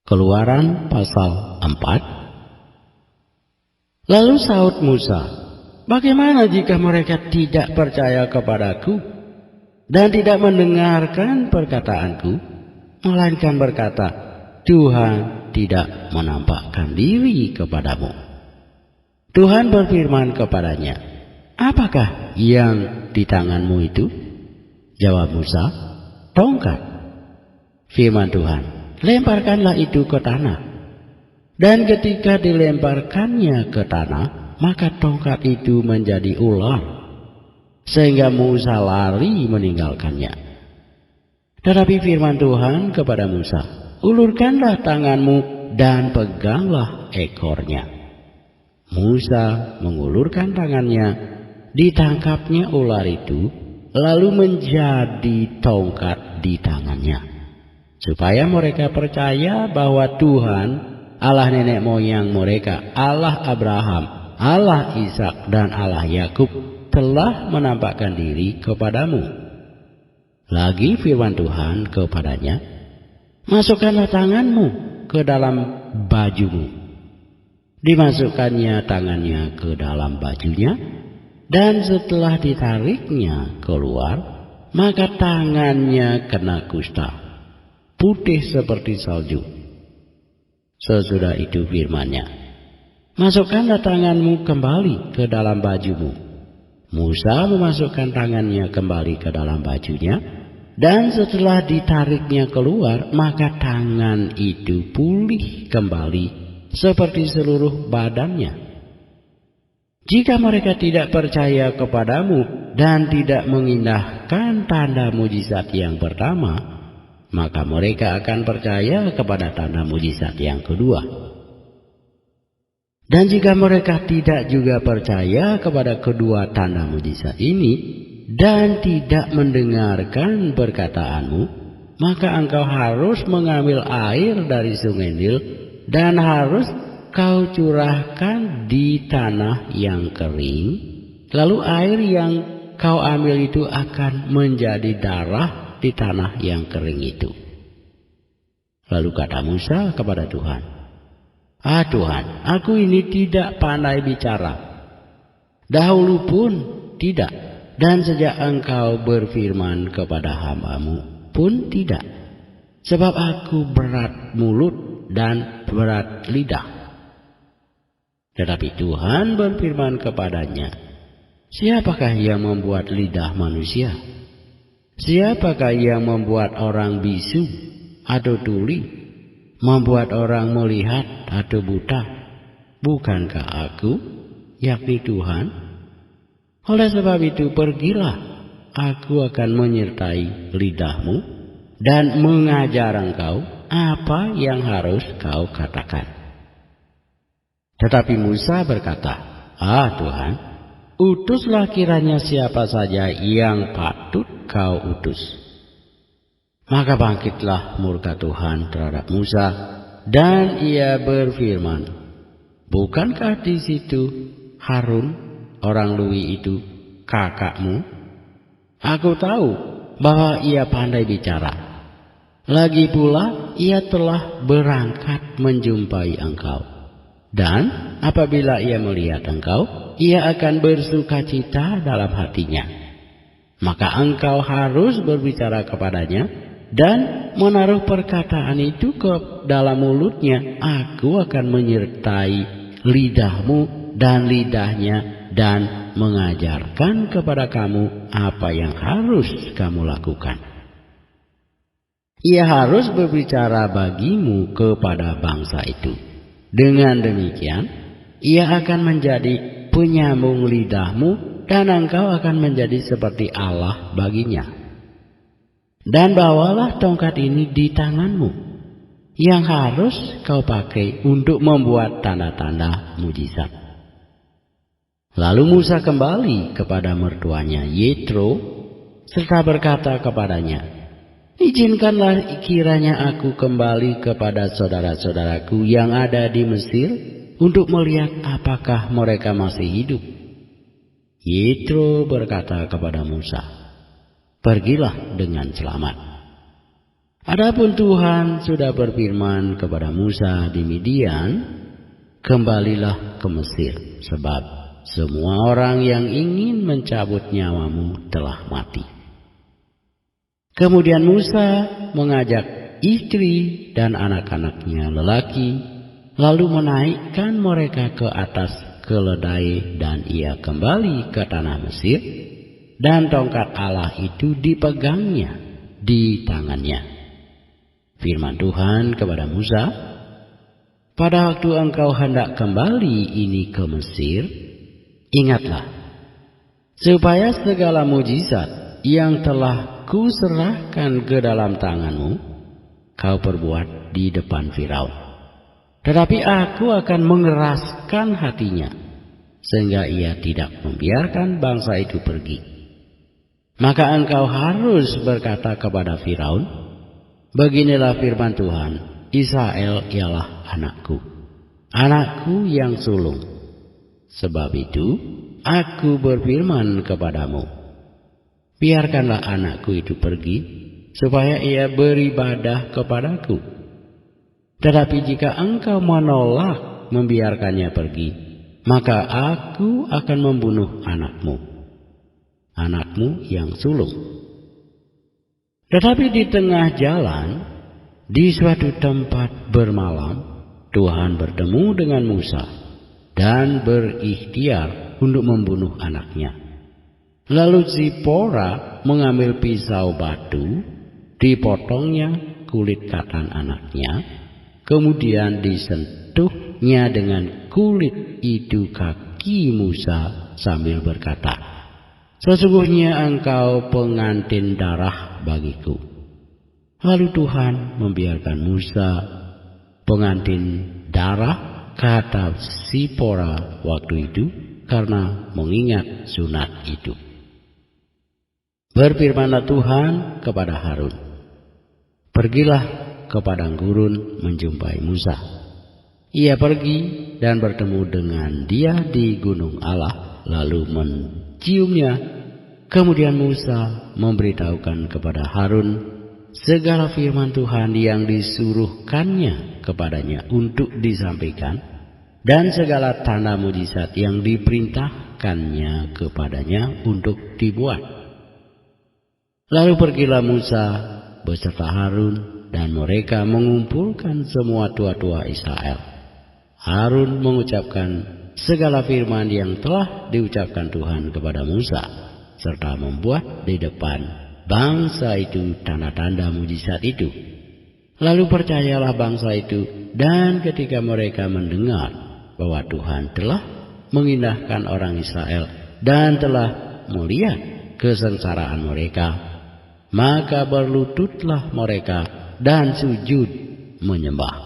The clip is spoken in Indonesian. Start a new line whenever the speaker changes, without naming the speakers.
Keluaran pasal 4. Lalu saut Musa, bagaimana jika mereka tidak percaya kepadaku dan tidak mendengarkan perkataanku, melainkan berkata, Tuhan tidak menampakkan diri kepadamu. Tuhan berfirman kepadanya, apakah yang di tanganmu itu? Jawab Musa, tongkat. Firman Tuhan, lemparkanlah itu ke tanah. Dan ketika dilemparkannya ke tanah, maka tongkat itu menjadi ular, sehingga Musa lari meninggalkannya. Tetapi firman Tuhan kepada Musa, ulurkanlah tanganmu dan peganglah ekornya. Musa mengulurkan tangannya, ditangkapnya ular itu, lalu menjadi tongkat di tangannya, supaya mereka percaya bahwa Tuhan, Allah nenek moyang mereka, Allah Abraham, Allah Ishak dan Allah Yakub telah menampakkan diri kepadamu. Lagi firman Tuhan kepadanya, masukkanlah tanganmu ke dalam bajumu. Dimasukkannya tangannya ke dalam bajunya, dan setelah ditariknya keluar, maka tangannya kena kusta, putih seperti salju. Sesudah itu firman-Nya, masukkanlah tanganmu kembali ke dalam bajumu. Musa memasukkan tangannya kembali ke dalam bajunya, dan setelah ditariknya keluar, maka tangan itu pulih kembali seperti seluruh badannya. Jika mereka tidak percaya kepadamu dan tidak mengindahkan tanda mujizat yang pertama, maka mereka akan percaya kepada tanda mujizat yang kedua. Dan jika mereka tidak juga percaya kepada kedua tanda mujizat ini dan tidak mendengarkan perkataanmu, maka engkau harus mengambil air dari sungai Nil dan harus kau curahkan di tanah yang kering, lalu air yang kau ambil itu akan menjadi darah di tanah yang kering itu. Lalu kata Musa kepada Tuhan, Tuhan, aku ini tidak pandai bicara, dahulu pun tidak, dan sejak engkau berfirman kepada hamba-Mu pun tidak, sebab aku berat mulut dan berat lidah. Tetapi Tuhan berfirman kepadanya, siapakah yang membuat lidah manusia? Siapakah yang membuat orang bisu atau tuli, membuat orang melihat atau buta? Bukankah aku, yakni Tuhan? Oleh sebab itu pergilah, aku akan menyertai lidahmu dan mengajar engkau apa yang harus kau katakan. Tetapi Musa berkata, Tuhan, utuslah kiranya siapa saja yang patut kau utus. Maka bangkitlah murka Tuhan terhadap Musa, dan ia berfirman, bukankah di situ Harun, orang Lewi itu, kakakmu? Aku tahu bahwa ia pandai bicara. Lagi pula ia telah berangkat menjumpai engkau. Dan apabila ia melihat engkau, ia akan bersukacita dalam hatinya. Maka engkau harus berbicara kepadanya dan menaruh perkataan itu ke dalam mulutnya. Aku akan menyertai lidahmu dan lidahnya dan mengajarkan kepada kamu apa yang harus kamu lakukan. Ia harus berbicara bagimu kepada bangsa itu. Dengan demikian, ia akan menjadi penyambung lidahmu dan engkau akan menjadi seperti Allah baginya. Dan bawalah tongkat ini di tanganmu, yang harus kau pakai untuk membuat tanda-tanda mujizat. Lalu Musa kembali kepada mertuanya Yetro serta berkata kepadanya, izinkanlah kiranya aku kembali kepada saudara-saudaraku yang ada di Mesir untuk melihat apakah mereka masih hidup. Yetro berkata kepada Musa, pergilah dengan selamat. Adapun Tuhan sudah berfirman kepada Musa di Midian, kembalilah ke Mesir, sebab semua orang yang ingin mencabut nyawamu telah mati. Kemudian Musa mengajak istri dan anak-anaknya lelaki, lalu menaikkan mereka ke atas keledai, dan ia kembali ke tanah Mesir, dan tongkat Allah itu dipegangnya di tangannya. Firman Tuhan kepada Musa, pada waktu engkau hendak kembali ini ke Mesir, ingatlah, supaya segala mujizat yang telah kuserahkan ke dalam tanganmu, kau perbuat di depan Firaun. Tetapi aku akan mengeraskan hatinya, sehingga ia tidak membiarkan bangsa itu pergi. Maka engkau harus berkata kepada Firaun, beginilah firman Tuhan, Israel ialah anakku, anakku yang sulung. Sebab itu aku berfirman kepadamu, biarkanlah anakku itu pergi, supaya ia beribadah kepadaku. Tetapi jika engkau menolak membiarkannya pergi, maka aku akan membunuh anakmu, anakmu yang sulung. Tetapi di tengah jalan, di suatu tempat bermalam, Tuhan bertemu dengan Musa dan berikhtiar untuk membunuh anaknya. Lalu Zipora mengambil pisau batu, dipotongnya kulit katan anaknya, kemudian disentuhnya dengan kulit itu kaki Musa sambil berkata, sesungguhnya engkau pengantin darah bagiku. Lalu Tuhan membiarkan Musa pengantin darah kata Zipora waktu itu, karena mengingat sunat itu. Berfirmanlah Tuhan kepada Harun, pergilah ke padang gurun menjumpai Musa. Ia pergi dan bertemu dengan dia di gunung Allah, lalu menciumnya. Kemudian Musa memberitahukan kepada Harun segala firman Tuhan yang disuruhkannya kepadanya untuk disampaikan, dan segala tanda mujizat yang diperintahkannya kepadanya untuk dibuat. Lalu pergilah Musa beserta Harun, dan mereka mengumpulkan semua tua-tua Israel. Harun mengucapkan segala firman yang telah diucapkan Tuhan kepada Musa, serta membuat di depan bangsa itu tanda-tanda mujizat itu. Lalu percayalah bangsa itu, dan ketika mereka mendengar bahwa Tuhan telah mengindahkan orang Israel dan telah melihat kesengsaraan mereka, maka berlututlah mereka dan sujud menyembah.